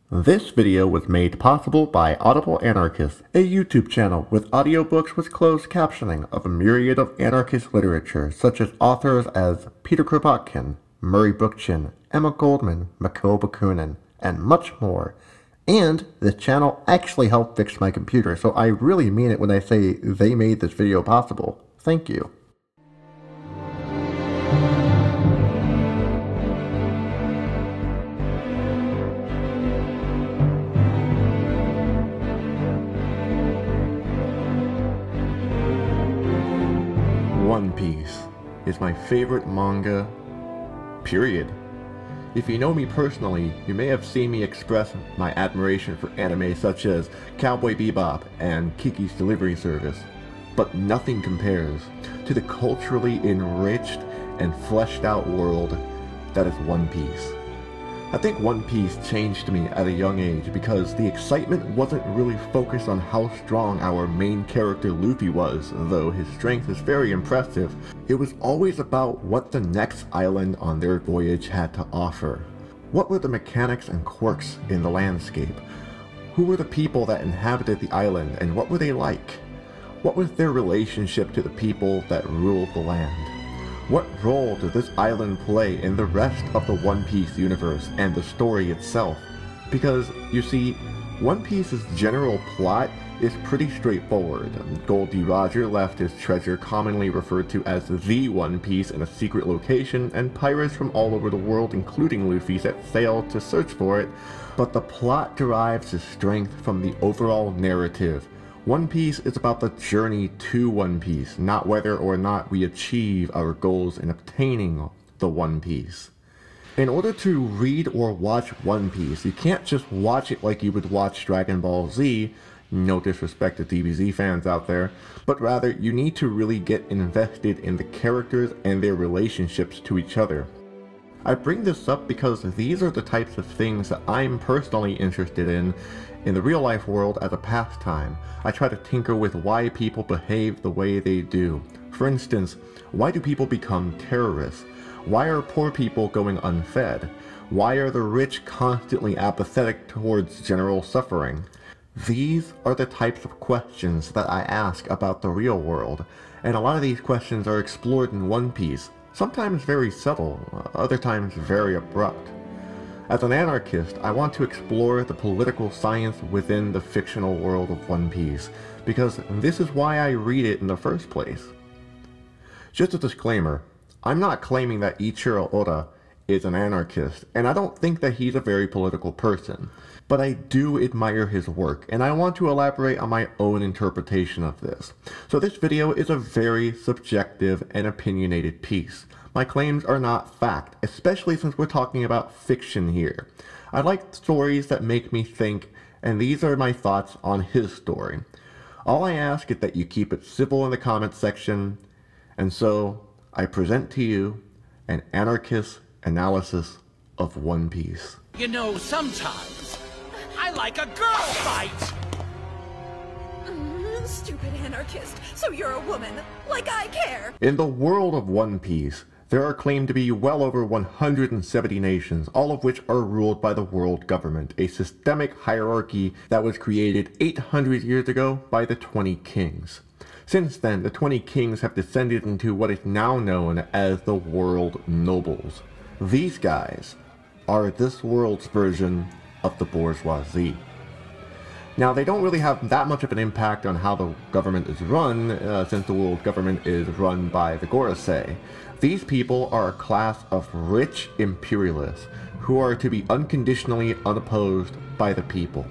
This video was made possible by Audible Anarchist, a YouTube channel with audiobooks with closed captioning of a myriad of anarchist literature, such as authors as Peter Kropotkin, Murray Bookchin, Emma Goldman, Mikhail Bakunin, and much more. And the channel actually helped fix my computer, so I really mean it when I say they made this video possible. Thank you. One Piece is my favorite manga, period. If you know me personally, you may have seen me express my admiration for anime such as Cowboy Bebop and Kiki's Delivery Service, but nothing compares to the culturally enriched and fleshed out world that is One Piece. I think One Piece changed me at a young age because the excitement wasn't really focused on how strong our main character Luffy was, though his strength is very impressive. It was always about what the next island on their voyage had to offer. What were the mechanics and quirks in the landscape? Who were the people that inhabited the island, and what were they like? What was their relationship to the people that ruled the land? What role does this island play in the rest of the One Piece universe and the story itself? Because, you see, One Piece's general plot is pretty straightforward. Goldie Roger left his treasure, commonly referred to as the One Piece, in a secret location, and pirates from all over the world, including Luffy, set sail to search for it. But the plot derives its strength from the overall narrative. One Piece is about the journey to One Piece, not whether or not we achieve our goals in obtaining the One Piece. In order to read or watch One Piece, you can't just watch it like you would watch Dragon Ball Z, no disrespect to DBZ fans out there, but rather you need to really get invested in the characters and their relationships to each other. I bring this up because these are the types of things that I'm personally interested in the real-life world as a pastime. I try to tinker with why people behave the way they do. For instance, why do people become terrorists? Why are poor people going unfed? Why are the rich constantly apathetic towards general suffering? These are the types of questions that I ask about the real world, and a lot of these questions are explored in One Piece. Sometimes very subtle, other times very abrupt. As an anarchist, I want to explore the political science within the fictional world of One Piece, because this is why I read it in the first place. Just a disclaimer, I'm not claiming that Ichiro Oda is an anarchist, and I don't think that he's a very political person, but I do admire his work, and I want to elaborate on my own interpretation of this. So this video is a very subjective and opinionated piece. My claims are not fact, especially since we're talking about fiction here. I like stories that make me think, and these are my thoughts on his story. All I ask is that you keep it civil in the comments section, and so I present to you an anarchist analysis of One Piece. You know, sometimes I like a girl fight! Stupid anarchist, so you're a woman, like I care! In the world of One Piece, there are claimed to be well over 170 nations, all of which are ruled by the world government, a systemic hierarchy that was created 800 years ago by the 20 kings. Since then, the 20 kings have descended into what is now known as the world nobles. These guys are this world's version of the bourgeoisie. Now, they don't really have that much of an impact on how the government is run, since the world government is run by the Gorosei. These people are a class of rich imperialists who are to be unconditionally unopposed by the people.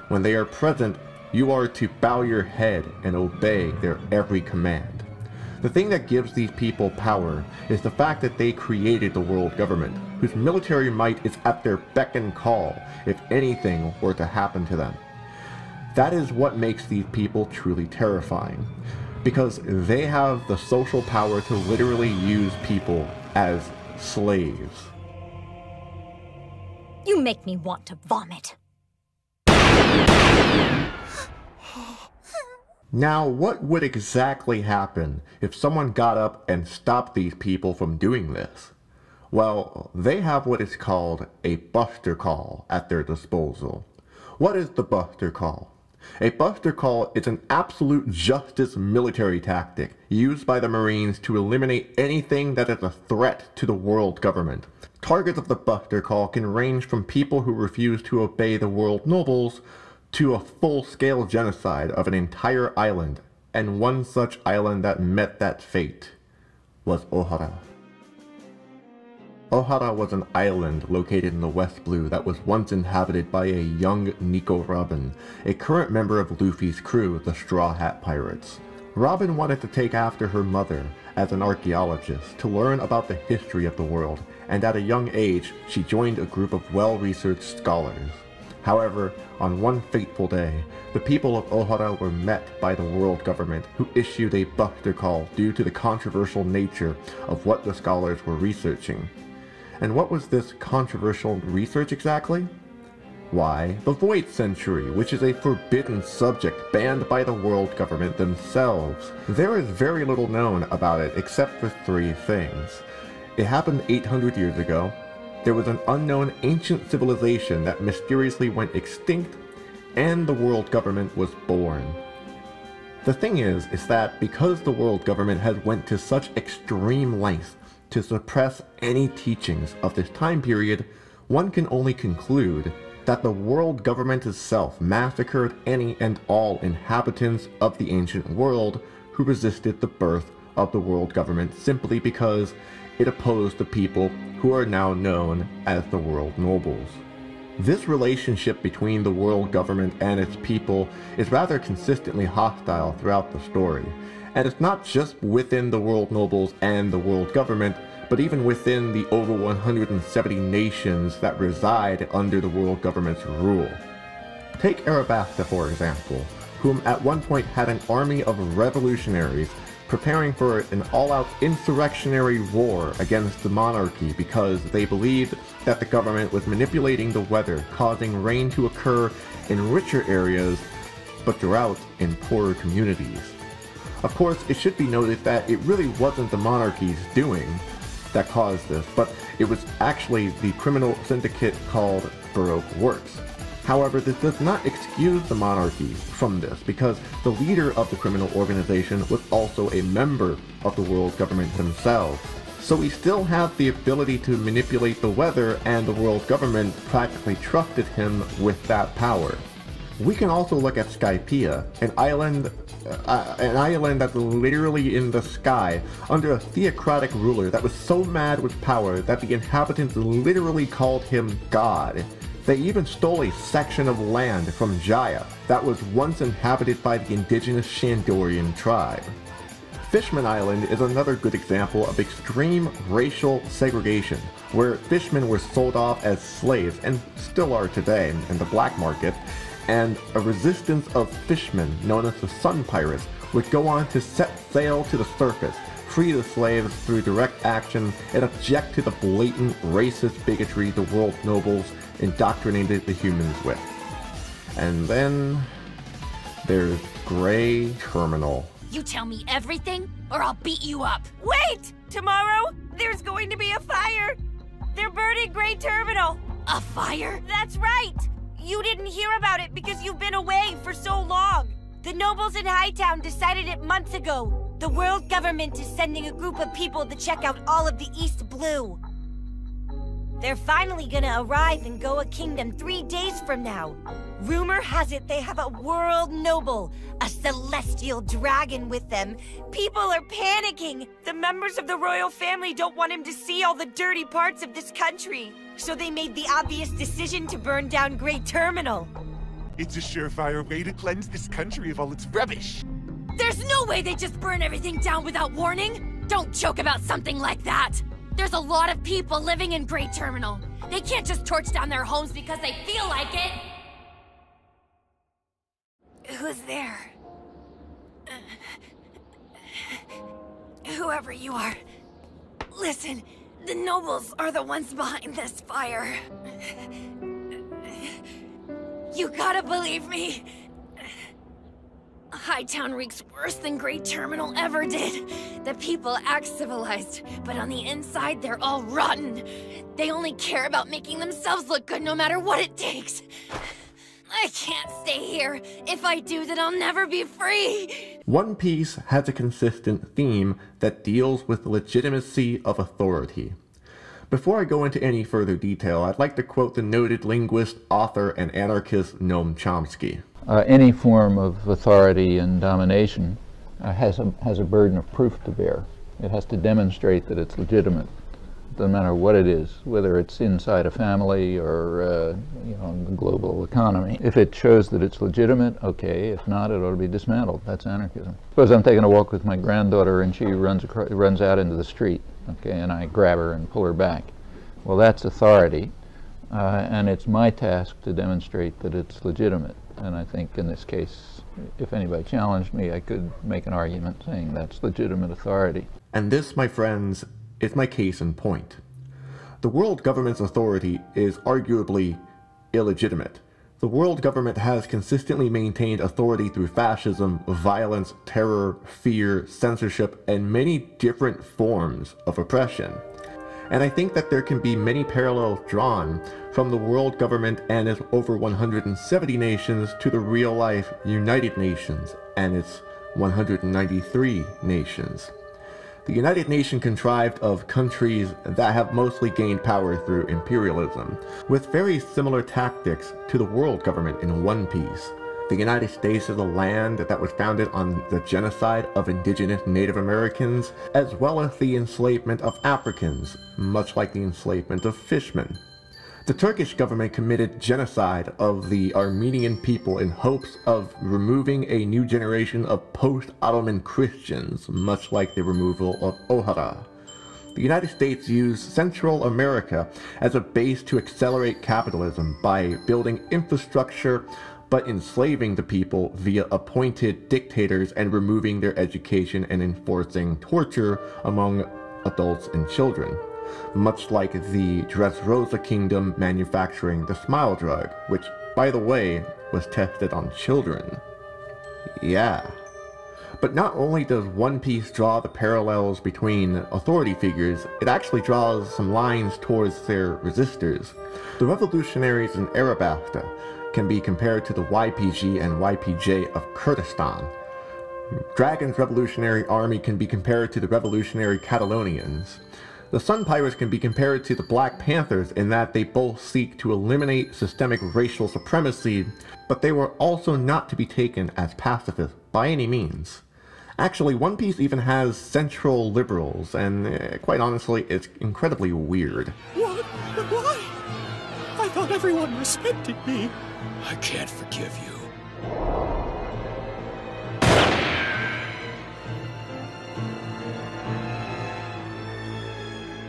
When they are present, you are to bow your head and obey their every command. The thing that gives these people power is the fact that they created the world government, whose military might is at their beck and call if anything were to happen to them. That is what makes these people truly terrifying, because they have the social power to literally use people as slaves. You make me want to vomit. Now, what would exactly happen if someone got up and stopped these people from doing this? Well, they have what is called a buster call at their disposal. What is the buster call? A buster call is an absolute justice military tactic used by the Marines to eliminate anything that is a threat to the world government. Targets of the buster call can range from people who refuse to obey the world nobles to a full-scale genocide of an entire island, and one such island that met that fate was OHHA. OHHA was an island located in the West Blue that was once inhabited by a young Nico Robin, a current member of Luffy's crew, the Straw Hat Pirates. Robin wanted to take after her mother as an archaeologist to learn about the history of the world, and at a young age she joined a group of well-researched scholars. However, on one fateful day, the people of OHHA were met by the world government, who issued a buster call due to the controversial nature of what the scholars were researching. And what was this controversial research exactly? Why, the Void Century, which is a forbidden subject banned by the world government themselves. There is very little known about it except for three things. It happened 800 years ago. There was an unknown ancient civilization that mysteriously went extinct, and the world government was born. The thing is that because the world government has went to such extreme lengths to suppress any teachings of this time period, one can only conclude that the world government itself massacred any and all inhabitants of the ancient world who resisted the birth of the world government simply because it opposed the people who are now known as the world nobles. This relationship between the world government and its people is rather consistently hostile throughout the story, and it's not just within the world nobles and the world government, but even within the over 170 nations that reside under the world government's rule. Take BAFTA for example, whom at one point had an army of revolutionaries preparing for an all-out insurrectionary war against the monarchy because they believed that the government was manipulating the weather, causing rain to occur in richer areas, but drought in poorer communities. Of course, it should be noted that it really wasn't the monarchy's doing that caused this, but it was actually the criminal syndicate called Baroque Works. However, this does not excuse the monarchy from this, because the leader of the criminal organization was also a member of the world government themselves. So we still have the ability to manipulate the weather, and the world government practically trusted him with that power. We can also look at Skypea, an island that's literally in the sky, under a theocratic ruler that was so mad with power that the inhabitants literally called him God. They even stole a section of land from Jaya that was once inhabited by the indigenous Shandorian tribe. Fishman Island is another good example of extreme racial segregation, where fishmen were sold off as slaves, and still are today, in the black market, and a resistance of fishmen, known as the Sun Pirates, would go on to set sail to the surface, free the slaves through direct action, and object to the blatant racist bigotry the world nobles indoctrinated the humans with. And then there's Grey Terminal. You tell me everything, or I'll beat you up. Wait! Tomorrow, there's going to be a fire! They're burning Grey Terminal! A fire? That's right! You didn't hear about it because you've been away for so long. The nobles in Hightown decided it months ago. The world government is sending a group of people to check out all of the East Blue. They're finally gonna arrive in Goa Kingdom 3 days from now. Rumor has it they have a world noble, a celestial dragon with them. People are panicking. The members of the royal family don't want him to see all the dirty parts of this country. So they made the obvious decision to burn down Grey Terminal. It's a surefire way to cleanse this country of all its rubbish. There's no way they just burn everything down without warning. Don't joke about something like that. There's a lot of people living in Grey Terminal. They can't just torch down their homes because they feel like it. Who's there? Whoever you are, listen, the nobles are the ones behind this fire. You gotta believe me. Hightown reeks worse than Grey Terminal ever did. The people act civilized, but on the inside, they're all rotten. They only care about making themselves look good no matter what it takes. I can't stay here. If I do, then I'll never be free. One Piece has a consistent theme that deals with the legitimacy of authority. Before I go into any further detail, I'd like to quote the noted linguist, author, and anarchist Noam Chomsky. Any form of authority and domination has a burden of proof to bear. It has to demonstrate that it's legitimate, no matter what it is, whether it's inside a family or the global economy. If it shows that it's legitimate, okay. If not, it ought to be dismantled. That's anarchism. Suppose I'm taking a walk with my granddaughter and she runs out into the street, okay, and I grab her and pull her back. Well, that's authority, and it's my task to demonstrate that it's legitimate. And I think in this case, if anybody challenged me, I could make an argument saying that's legitimate authority. And this, my friends, is my case in point. The world government's authority is arguably illegitimate. The world government has consistently maintained authority through fascism, violence, terror, fear, censorship, and many different forms of oppression. And I think that there can be many parallels drawn from the world government and its over 170 nations to the real-life United Nations and its 193 nations. The United Nations contrived of countries that have mostly gained power through imperialism, with very similar tactics to the world government in One Piece. The United States is a land that was founded on the genocide of indigenous Native Americans, as well as the enslavement of Africans, much like the enslavement of fishmen. The Turkish government committed genocide of the Armenian people in hopes of removing a new generation of post-Ottoman Christians, much like the removal of OHHA. The United States used Central America as a base to accelerate capitalism by building infrastructure but enslaving the people via appointed dictators and removing their education and enforcing torture among adults and children. Much like the Dressrosa Kingdom manufacturing the Smile drug, which, by the way, was tested on children. Yeah. But not only does One Piece draw the parallels between authority figures, it actually draws some lines towards their resistors. The revolutionaries in BAFTA can be compared to the YPG and YPJ of Kurdistan. Dragon's Revolutionary Army can be compared to the Revolutionary Catalonians. The Sun Pirates can be compared to the Black Panthers in that they both seek to eliminate systemic racial supremacy, but they were also not to be taken as pacifists by any means. Actually, One Piece even has central liberals, and quite honestly, it's incredibly weird. What? Why? I thought everyone respected me. I can't forgive you.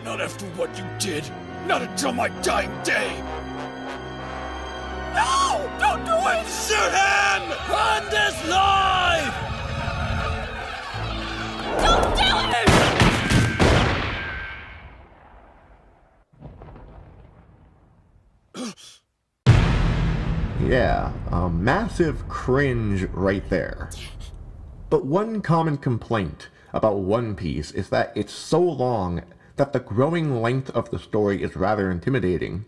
Not after what you did. Not until my dying day. No! Don't do it! Shoot him! Run this life! Don't do it! Yeah, a massive cringe right there. But one common complaint about One Piece is that it's so long that the growing length of the story is rather intimidating.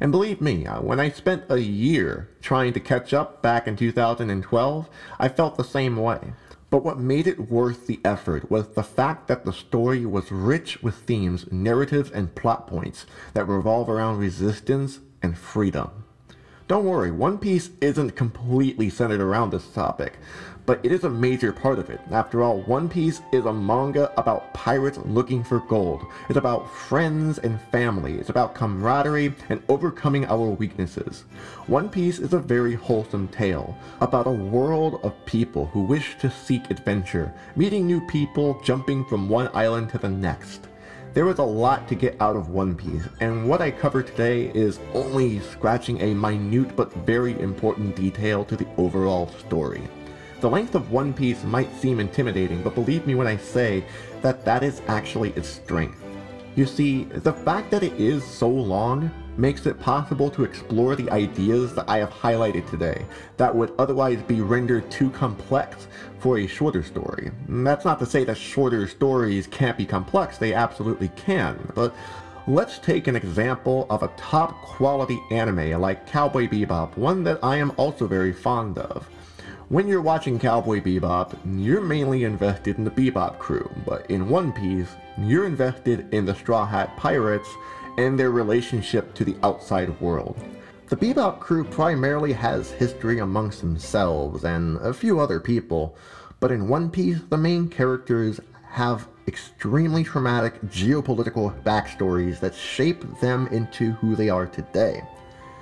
And believe me, when I spent a year trying to catch up back in 2012, I felt the same way. But what made it worth the effort was the fact that the story was rich with themes, narratives, and plot points that revolve around resistance and freedom. Don't worry, One Piece isn't completely centered around this topic, but it is a major part of it. After all, One Piece is a manga about pirates looking for gold. It's about friends and family. It's about camaraderie and overcoming our weaknesses. One Piece is a very wholesome tale about a world of people who wish to seek adventure, meeting new people, jumping from one island to the next. There is a lot to get out of One Piece, and what I cover today is only scratching a minute but very important detail to the overall story. The length of One Piece might seem intimidating, but believe me when I say that that is actually its strength. You see, the fact that it is so long makes it possible to explore the ideas that I have highlighted today that would otherwise be rendered too complex for a shorter story. That's not to say that shorter stories can't be complex, they absolutely can, but let's take an example of a top quality anime like Cowboy Bebop, one that I am also very fond of. When you're watching Cowboy Bebop, you're mainly invested in the Bebop crew, but in One Piece, you're invested in the Straw Hat Pirates and their relationship to the outside world. The Bebop crew primarily has history amongst themselves and a few other people, but in One Piece, the main characters have extremely traumatic geopolitical backstories that shape them into who they are today.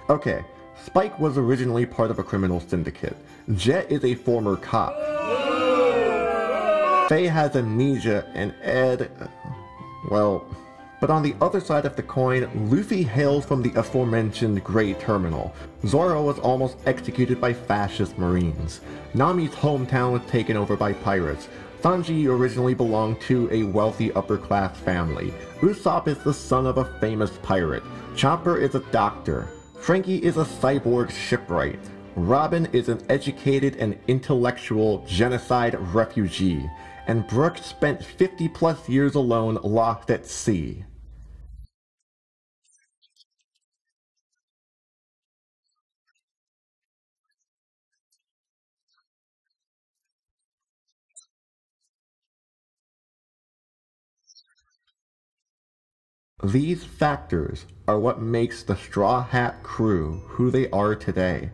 Okay, Spike was originally part of a criminal syndicate. Jet is a former cop. Faye has amnesia, and Ed, well... But on the other side of the coin, Luffy hails from the aforementioned Grey Terminal. Zoro was almost executed by fascist marines. Nami's hometown was taken over by pirates. Sanji originally belonged to a wealthy upper-class family. Usopp is the son of a famous pirate. Chopper is a doctor. Frankie is a cyborg shipwright. Robin is an educated and intellectual genocide refugee. And Brooke spent 50+ years alone locked at sea. These factors are what makes the Straw Hat crew who they are today.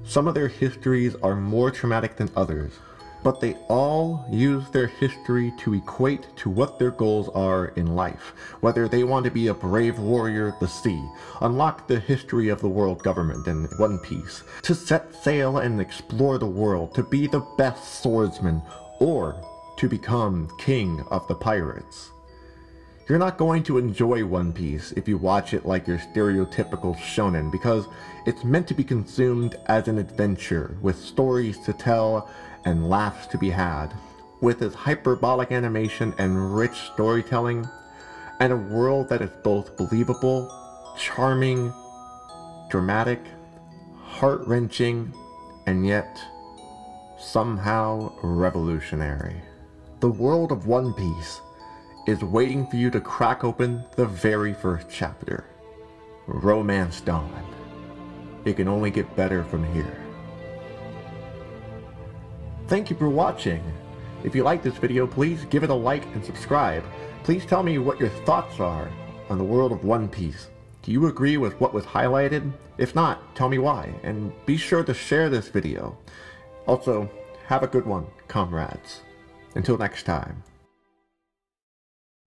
Some of their histories are more traumatic than others, but they all use their history to equate to what their goals are in life, whether they want to be a brave warrior of the sea, unlock the history of the world government in One Piece, to set sail and explore the world, to be the best swordsman, or to become king of the pirates. You're not going to enjoy One Piece if you watch it like your stereotypical shonen, because it's meant to be consumed as an adventure, with stories to tell and laughs to be had, with its hyperbolic animation and rich storytelling, and a world that is both believable, charming, dramatic, heart-wrenching, and yet somehow revolutionary. The world of One Piece is waiting for you to crack open the very first chapter. Romance Dawn. It can only get better from here. Thank you for watching. If you like this video, please give it a like and subscribe. Please tell me what your thoughts are on the world of One Piece. Do you agree with what was highlighted? If not, tell me why, and be sure to share this video. Also, have a good one, comrades. Until next time.